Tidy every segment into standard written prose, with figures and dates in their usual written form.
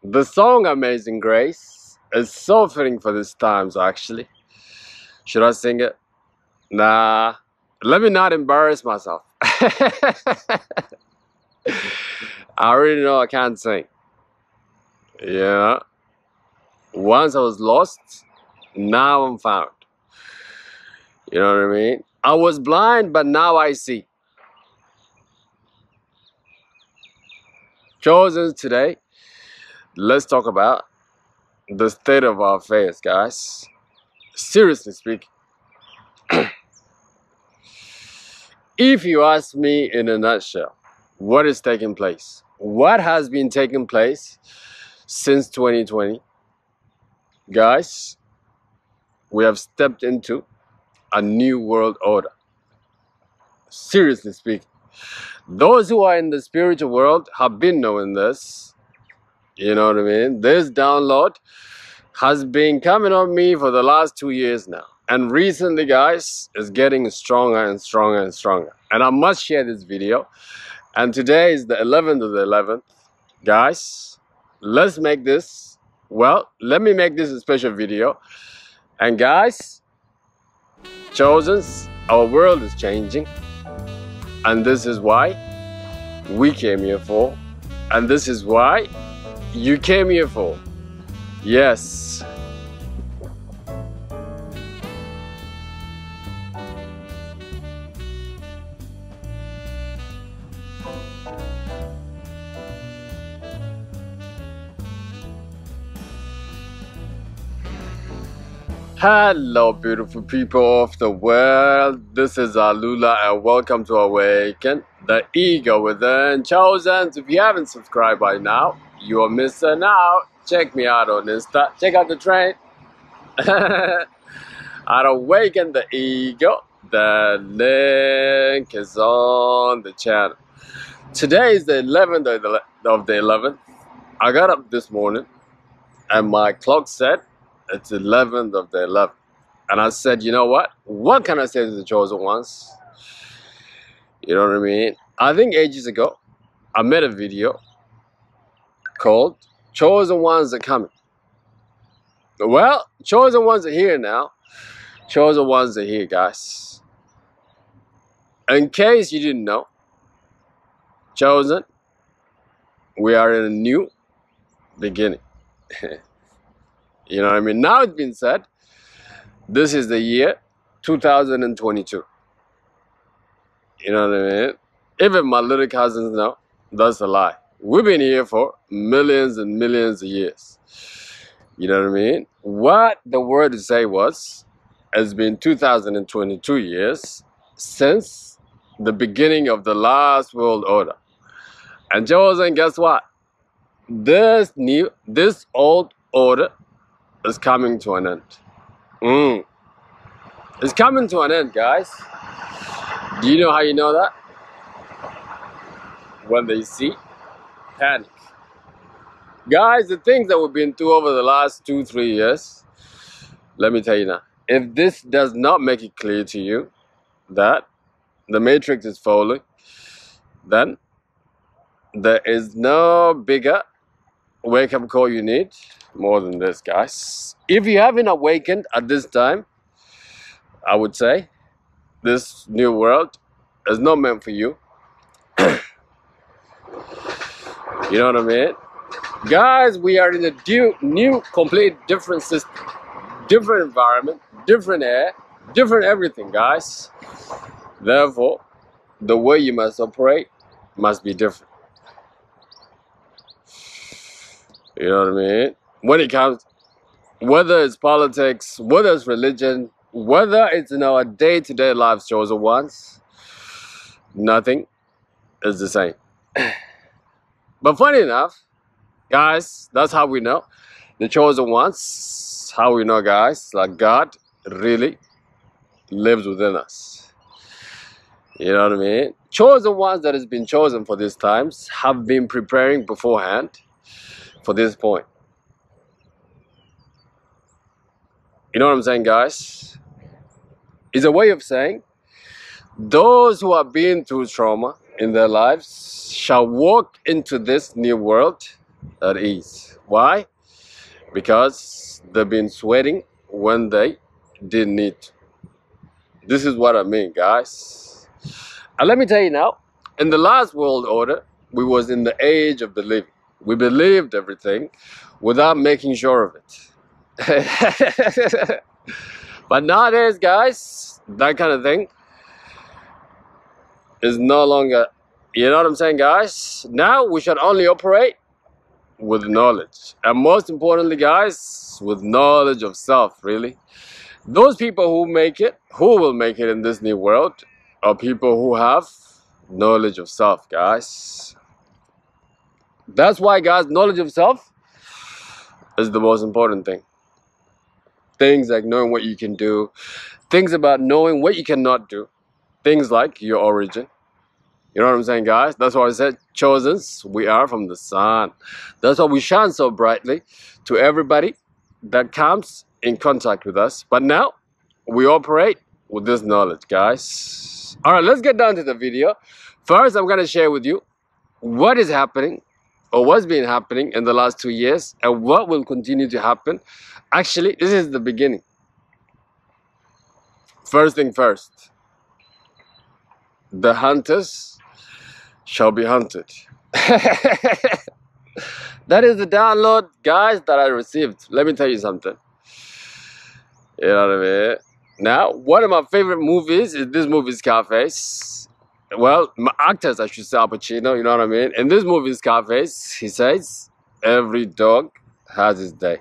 The song Amazing Grace is so fitting for these times, actually. Should I sing it? Nah, let me not embarrass myself. I already know I can't sing. Yeah. Once I was lost, now I'm found. You know what I mean? I was blind, but now I see. Chosen today, let's talk about the state of our affairs, guys. Seriously speaking, if you ask me in a nutshell, what is taking place? What has been taking place since 2020? Guys, we have stepped into a new world order. Seriously speaking, those who are in the spiritual world have been knowing this. You know what I mean? This download has been coming on me for the last 2 years now. And recently, guys, it's getting stronger and stronger and stronger. And I must share this video. And today is the 11th of the 11th. Guys, let's make this, well, let me make this a special video. And guys, Chosens, our world is changing. And this is why we came here for. And this is why you came here for. Yes. Hello, beautiful people of the world. This is Alula, and welcome to Awaken the Ego Within. Chosen, if you haven't subscribed by now, you are missing out. Check me out on Insta. Check out the train. At Awaken the Ego, the link is on the channel. Today is the 11th of the 11th. I got up this morning and my clock said it's 11th of the 11th. And I said, you know what? What can I say to the chosen ones? You know what I mean? I think ages ago, I made a video called Chosen Ones Are Coming. Well, chosen ones are here now. Chosen ones are here, guys. In case you didn't know, chosen, we are in a new beginning. You know what I mean? Now it's been said, this is the year 2022. You know what I mean? Even my little cousins know that's a lie. We've been here for millions and millions of years. You know what I mean? What the word to say was, it's been 2022 years since the beginning of the last world order. And chosen, guess what? This old order is coming to an end. It's coming to an end, guys. Do you know how you know that? When they see panic. Guys, the things that we've been through over the last 2-3 years, let me tell you now, if this does not make it clear to you that the matrix is falling, then there is no bigger wake-up call you need more than this, guys. If you haven't awakened at this time, I would say this new world is not meant for you. You know what I mean? Guys, we are in a new, complete different system, different environment, different air, different everything, guys. Therefore, the way you must operate must be different. You know what I mean? When it comes, whether it's politics, whether it's religion, whether it's in our day-to-day lives, chosen ones, nothing is the same. But funny enough, guys, that's how we know the chosen ones, how we know, guys, like God really lives within us. You know what I mean? Chosen ones that has been chosen for these times have been preparing beforehand for this point. You know what I'm saying, guys? It's a way of saying those who have been through trauma, in their lives shall walk into this new world at ease. Why? Because they've been sweating when they didn't need to. This is what I mean, guys. And let me tell you now, in the last world order, we was in the age of believing. We believed everything without making sure of it. But nowadays, guys, that kind of thing is no longer, you know what I'm saying, guys? Now we should only operate with knowledge. And most importantly, guys, with knowledge of self, really. Those people who make it, who will make it in this new world, are people who have knowledge of self, guys. That's why, guys, knowledge of self is the most important thing. Things like knowing what you can do, things about knowing what you cannot do, things like your origin. You know what I'm saying, guys? That's why I said, chosens, we are from the sun. That's why we shine so brightly to everybody that comes in contact with us. But now, we operate with this knowledge, guys. All right, let's get down to the video. First, I'm going to share with you what is happening or what's been happening in the last 2 years and what will continue to happen. Actually, this is the beginning. First thing first, the hunters shall be hunted. That is the download, guys, that I received. Let me tell you something. You know what I mean? Now, one of my favorite movies is this movie, Scarface. Well, my actors, I should say, Al Pacino, you know what I mean? In this movie, Scarface, he says, every dog has his day.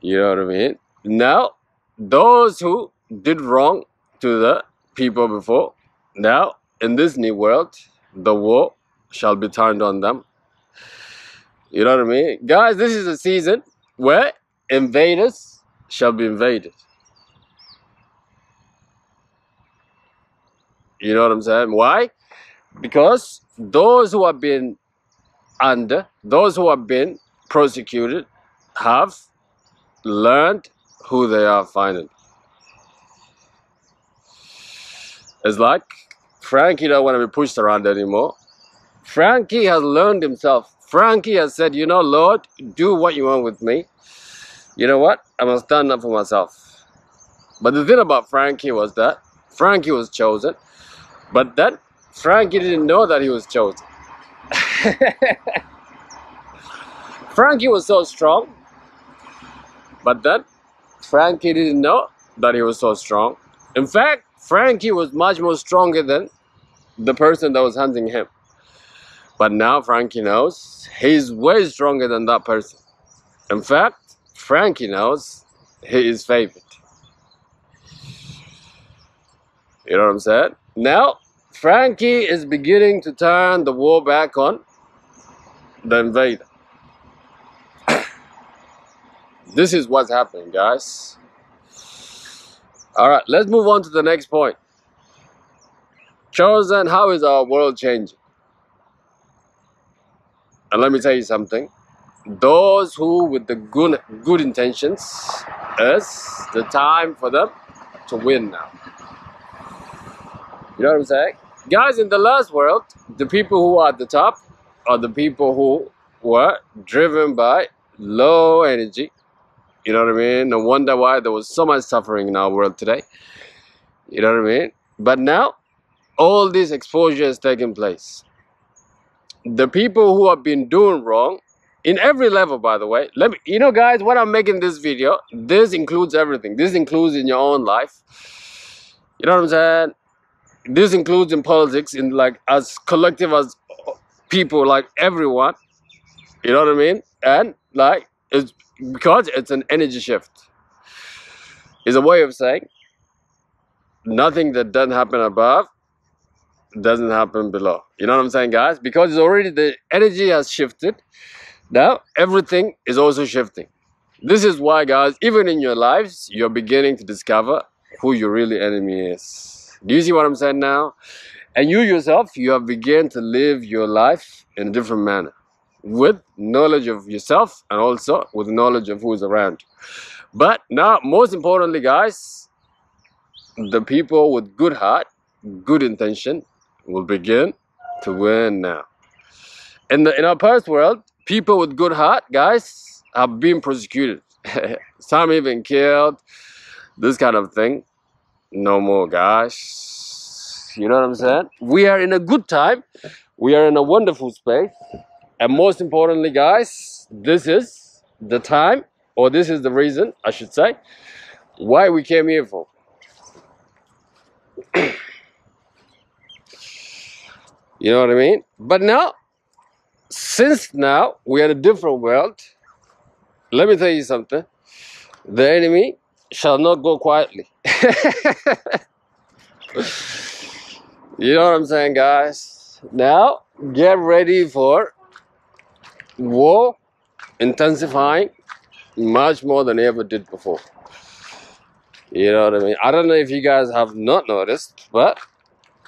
You know what I mean? Now, those who did wrong to the people before, now, in this new world, the war shall be turned on them. You know what I mean? Guys, this is a season where invaders shall be invaded. You know what I'm saying? Why? Because those who have been those who have been prosecuted have learned who they are finally. It's like Frankie don't want to be pushed around anymore. Frankie has learned himself. Frankie has said, you know, Lord, do what you want with me. You know what? I must stand up for myself. But the thing about Frankie was that Frankie was chosen. But then Frankie didn't know that he was chosen. Frankie was so strong. But then Frankie didn't know that he was so strong. In fact, Frankie was much more stronger than the person that was hunting him. But now Frankie knows he's way stronger than that person. In fact, Frankie knows he is favored. You know what I'm saying? Now, Frankie is beginning to turn the war back on the invader. This is what's happening, guys. All right, let's move on to the next point. Chosen, how is our world changing? And let me tell you something. Those who with the good intentions, it's the time for them to win now. You know what I'm saying? Guys, in the last world, the people who are at the top are the people who were driven by low energy. You know what I mean? No wonder why there was so much suffering in our world today. You know what I mean? But now, all this exposure is taking place. The people who have been doing wrong, in every level, by the way, you know, guys, when I'm making this video, this includes everything. This includes in your own life. You know what I'm saying? This includes in politics, in like as collective as people, like everyone. You know what I mean? And like, it's because it's an energy shift. It's a way of saying nothing that doesn't happen above doesn't happen below. You know what I'm saying, guys? Because it's already, the energy has shifted. Now everything is also shifting. This is why, guys, even in your lives, you're beginning to discover who your really enemy is. Do you see what I'm saying now? And you yourself, you have begun to live your life in a different manner, with knowledge of yourself and also with knowledge of who is around you. But now, most importantly, guys, the people with good heart, good intention, will begin to win now. In our past world, people with good heart, guys, have been persecuted. Some even killed. This kind of thing. No more, guys. You know what I'm saying? We are in a good time. We are in a wonderful space. And most importantly, guys, this is the time, or this is the reason, I should say, why we came here for. You know what I mean? But now, since now we are in a different world, let me tell you something. The enemy shall not go quietly. You know what I'm saying, guys? Now, get ready for war intensifying much more than it ever did before. You know what I mean? I don't know if you guys have not noticed, but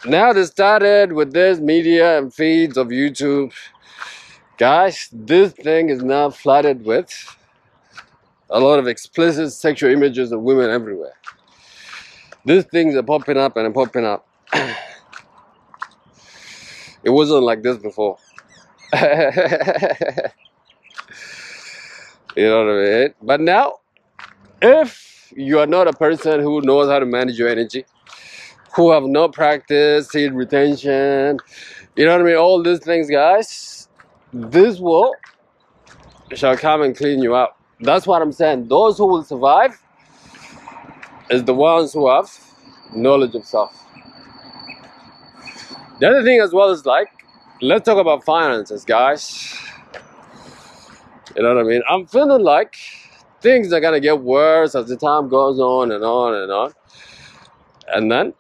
now they started with this media and feeds of YouTube. Guys, this thing is now flooded with a lot of explicit sexual images of women everywhere. These things are popping up and popping up. It wasn't like this before. You know what I mean? But now, if you are not a person who knows how to manage your energy, who have not practiced seed retention, you know what I mean? All these things, guys, this war shall come and clean you out. That's what I'm saying. Those who will survive is the ones who have knowledge of self. The other thing as well is like, let's talk about finances, guys. You know what I mean? I'm feeling like things are gonna get worse as the time goes on and on and on. And then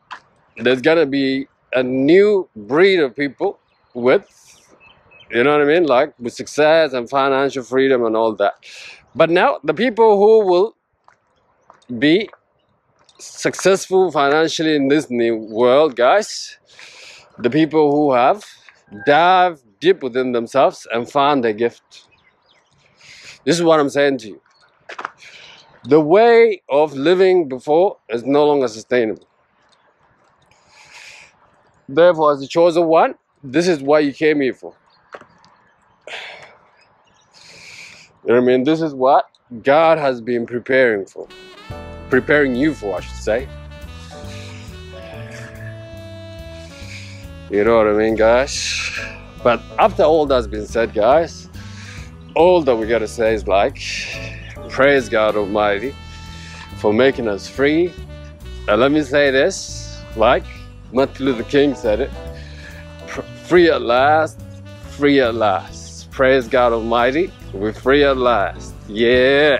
there's gonna be a new breed of people with, you know what I mean? Like with success and financial freedom and all that. But now the people who will be successful financially in this new world, guys, the people who have dived deep within themselves and found their gift. This is what I'm saying to you. The way of living before is no longer sustainable. Therefore, as the chosen one, this is what you came here for. You know what I mean? This is what God has been preparing for. Preparing you for, I should say. You know what I mean, guys? But after all that's been said, guys, all that we gotta say is like, praise God Almighty for making us free. And let me say this, like Martin Luther King said it, free at last, free at last. Praise God Almighty, we're free at last. Yeah.